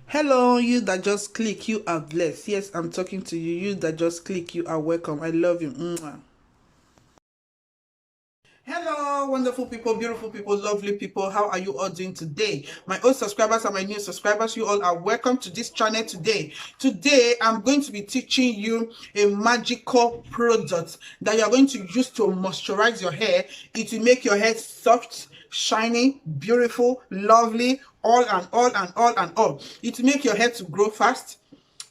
Hello, you that just click, you are blessed. Yes, I'm talking to you. You that just click, you are welcome. I love you. Mwah. Hello, wonderful people, beautiful people, lovely people. How are you all doing today? My old subscribers and my new subscribers, you all are welcome to this channel today. Today, I'm going to be teaching you a magical product that you are going to use to moisturize your hair. It will make your hair soft, shiny, beautiful, lovely, all and all and all and all. It will make your hair to grow fast.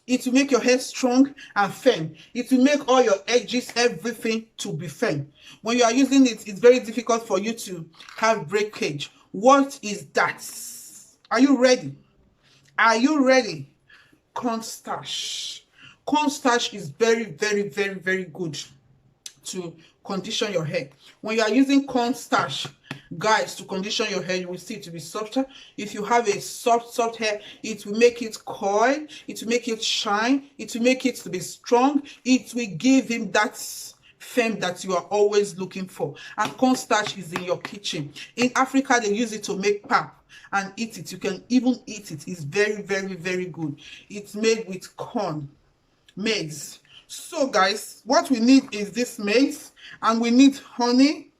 It will make your hair strong and firm. It will make all your edges, everything to be firm. When you are using it, it's very difficult for you to have breakage. What is that? Are you ready? Are you ready? Cornstarch. Cornstarch is very, very, very, very good to condition your hair. When you are using cornstarch, guys, to condition your hair, you will see it to be softer. If you have a soft hair, it will make it coil, it will make it shine, it will make it to be strong, it will give him that firm that you are always looking for. And cornstarch is in your kitchen. In Africa, they use it to make pap and eat it. You can even eat it. It's very, very, very good. It's made with corn, maize. So guys, what we need is this maize, and we need honey,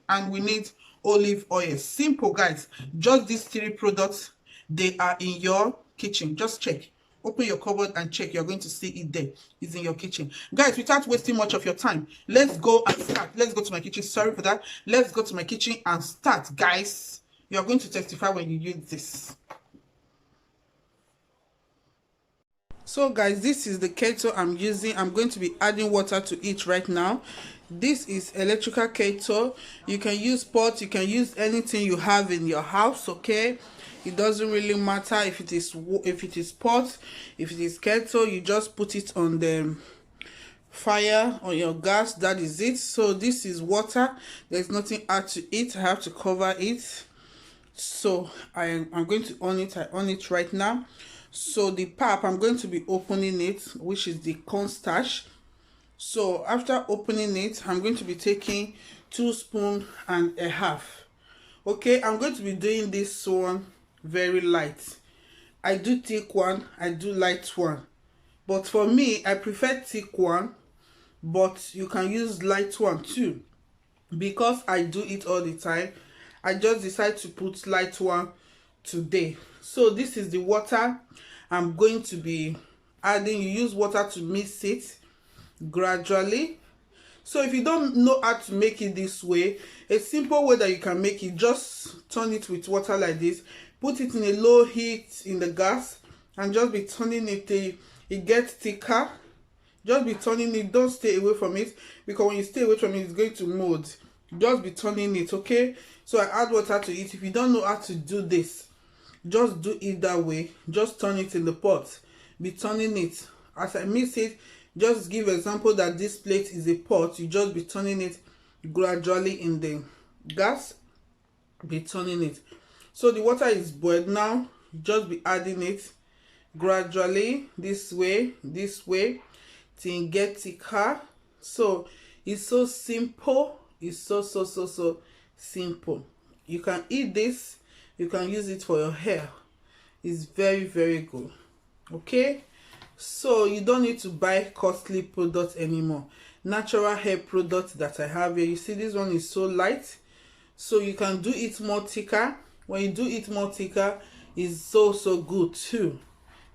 and we need olive oil. Simple, guys. Just these three products, they are in your kitchen. Just check. Open your cupboard and check. You're going to see it there. It's in your kitchen. Guys, without wasting much of your time, let's go and start. Let's go to my kitchen. Sorry for that. Let's go to my kitchen and start, guys. You're going to testify when you use this. So guys, this is the kettle I'm using. I'm going to be adding water to it right now. This is electrical kettle. You can use pot, you can use anything you have in your house, okay? It doesn't really matter if it is pot, if it is kettle. You just put it on the fire on your gas. That is it. So this is water. There's nothing add to it. I have to cover it. So I'm going to on it. I on it right now. So the pap, I'm going to be opening it, which is the cornstarch. So after opening it, I'm going to be taking 2.5 spoons. Okay, I'm going to be doing this one very light. I do thick one, I do light one. But for me, I prefer thick one, but you can use light one too. Because I do it all the time, I just decide to put light one today. So this is the water I'm going to be adding. You use water to mix it gradually. So if you don't know how to make it this way, a simple way that you can make it, just turn it with water like this, put it in a low heat in the gas, and just be turning it till it gets thicker. Just be turning it. Don't stay away from it, because when you stay away from it, it's going to mold. Just be turning it, okay? So I add water to it. If you don't know how to do this, just do it that way. Just turn it in the pot. Be turning it. As I mix it, just give example that this plate is a pot. You just be turning it gradually in the gas. Be turning it. So the water is boiled now. Just be adding it gradually, this way, till it gets thicker. So it's so simple. It's so simple. You can eat this. You can use it for your hair. It's very, very good. Okay, so you don't need to buy costly products anymore. Natural hair products that I have here. You see, this one is so light, so you can do it more thicker. When you do it more thicker, it's so good too.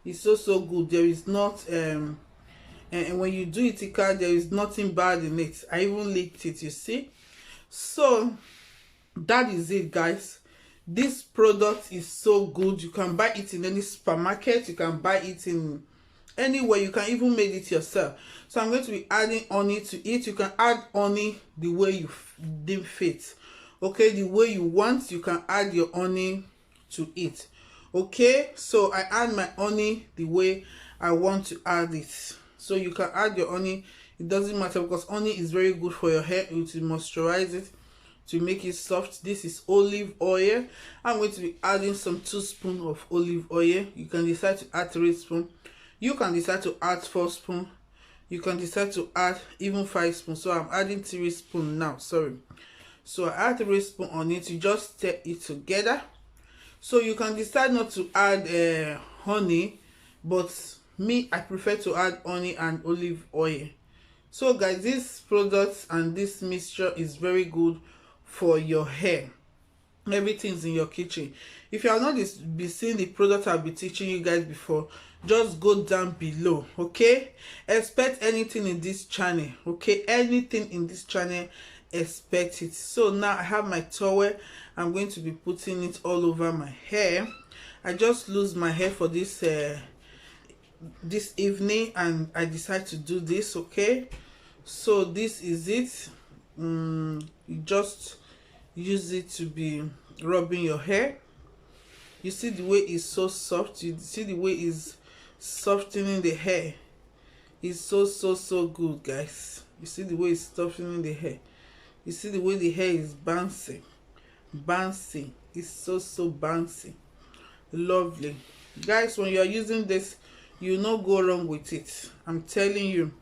It's so good. There is not and when you do it thicker, there is nothing bad in it. I even licked it, you see. So that is it, guys. This product is so good. You can buy it in any supermarket. You can buy it in anywhere. You can even make it yourself. So I'm going to be adding honey to it. You can add honey the way you deem fit. Okay, the way you want, you can add your honey to it. Okay, so I add my honey the way I want to add it. So you can add your honey. It doesn't matter, because honey is very good for your hair. It will moisturize it, to make it soft. This is olive oil. I'm going to be adding some 2 spoons of olive oil. You can decide to add 3 spoons. You can decide to add 4 spoons. You can decide to add even 5 spoons. So I'm adding 3 spoons now. Sorry. So I add 3 spoons on it. You just stir it together. So you can decide not to add honey, but me, I prefer to add honey and olive oil. So guys, this product and this mixture is very good for your hair. Everything's in your kitchen. If you are not be seeing the product I'll be teaching you guys before, just go down below. Okay, expect anything in this channel. Okay, anything in this channel, expect it. So now I have my towel. I'm going to be putting it all over my hair. I just lose my hair for this evening, and I decide to do this. Okay, so this is it. You just use it to be rubbing your hair. You see the way it's so soft. You see the way it's softening the hair. It's so good, guys. You see the way it's softening the hair. You see the way the hair is bouncing. It's so bouncy. Lovely, guys. When you are using this, you will not go wrong with it. I'm telling you.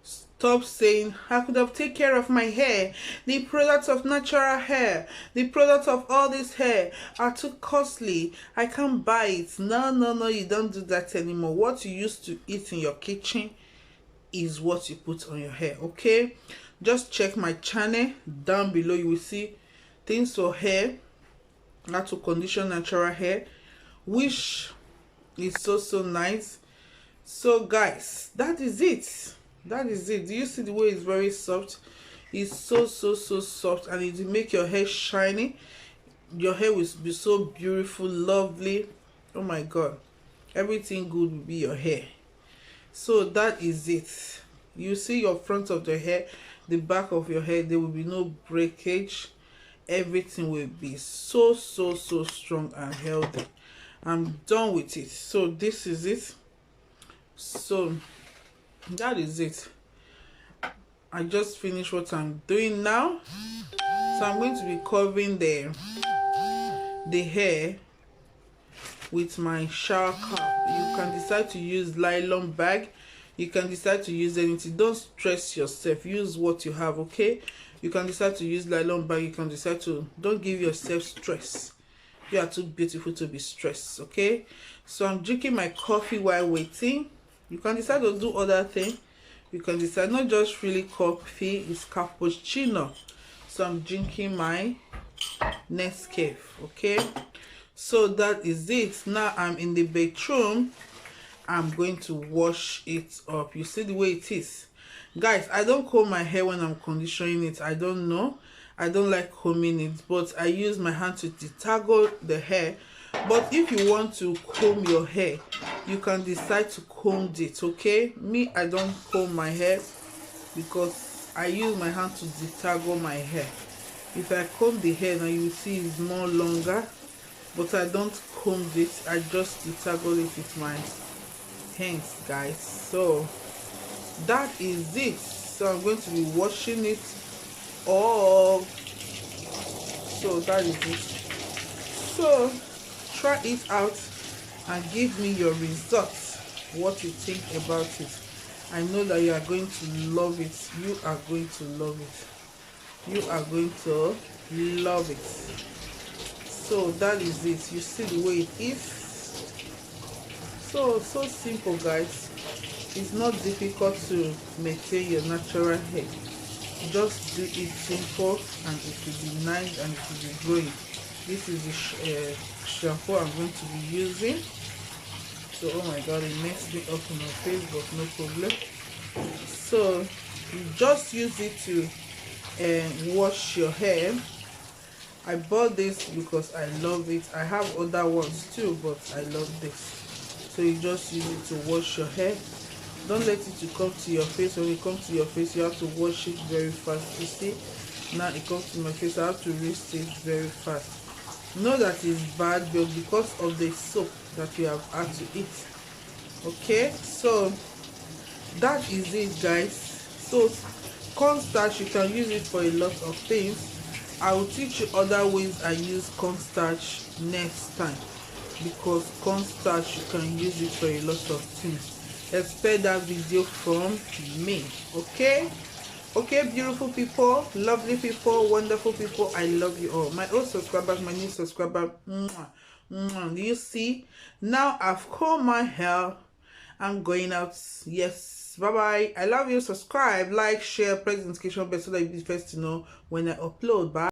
Stop saying, I could have taken care of my hair. The products of natural hair, the products of all this hair are too costly. I can't buy it. No, you don't do that anymore. What you used to eat in your kitchen is what you put on your hair. Okay, just check my channel down below. You will see things for hair, how to condition natural hair, which is so nice. So guys, that is it. Do you see the way it's very soft? It's so soft, and it will make your hair shiny. Your hair will be so beautiful, lovely. Oh my god, everything good will be your hair. So that is it. You see your front of the hair, the back of your hair, there will be no breakage. Everything will be so strong and healthy. I'm done with it. So this is it. So that is it. I just finished what I'm doing now. So I'm going to be covering the hair with my shower cap. You can decide to use nylon bag. You can decide to use anything. Don't stress yourself. Use what you have. Okay, you can decide to use nylon bag. You can decide to, don't give yourself stress. You are too beautiful to be stressed. Okay, so I'm drinking my coffee while waiting. You can decide to do other things. You can decide not just really coffee, it's cappuccino. So I'm drinking my Nescafe. Okay, so that is it. Now I'm in the bathroom. I'm going to wash it up. You see the way it is, guys. I don't comb my hair when I'm conditioning it. I don't know, I don't like combing it, but I use my hand to detangle the hair. But if you want to comb your hair, you can decide to comb it. Okay, me, I don't comb my hair because I use my hand to detangle my hair. If I comb the hair, now you will see it's more longer, but I don't comb it. I just detangle it with my hands, guys. So that is it. So I'm going to be washing it all. So that is it. So try it out and give me your results, what you think about it. I know that you are going to love it. You are going to love it. You are going to love it. So that is it. You see the way it is. So simple, guys. It's not difficult to maintain your natural hair. Just do it simple and it will be nice and it will be growing. This is the shampoo I'm going to be using. So oh my god, it messed me up in my face, but no problem. So you just use it to wash your hair. I bought this because I love it. I have other ones too, but I love this. So you just use it to wash your hair. Don't let it to come to your face. When it comes to your face, you have to wash it very fast. You see, now it comes to my face, I have to rinse it very fast. Know that it's bad, but because of the soap that you have had to eat. Okay, so that is it, guys. So cornstarch, you can use it for a lot of things. I will teach you other ways I use cornstarch next time, because cornstarch you can use it for a lot of things. Expect that video from me. Okay, beautiful people, lovely people, wonderful people, I love you all. My old subscribers, my new subscriber, You see, now I've combed my hair. I'm going out. Yes, bye bye. I love you. Subscribe, like, share, press the notification bell so that you'll be the first to know when I upload. Bye.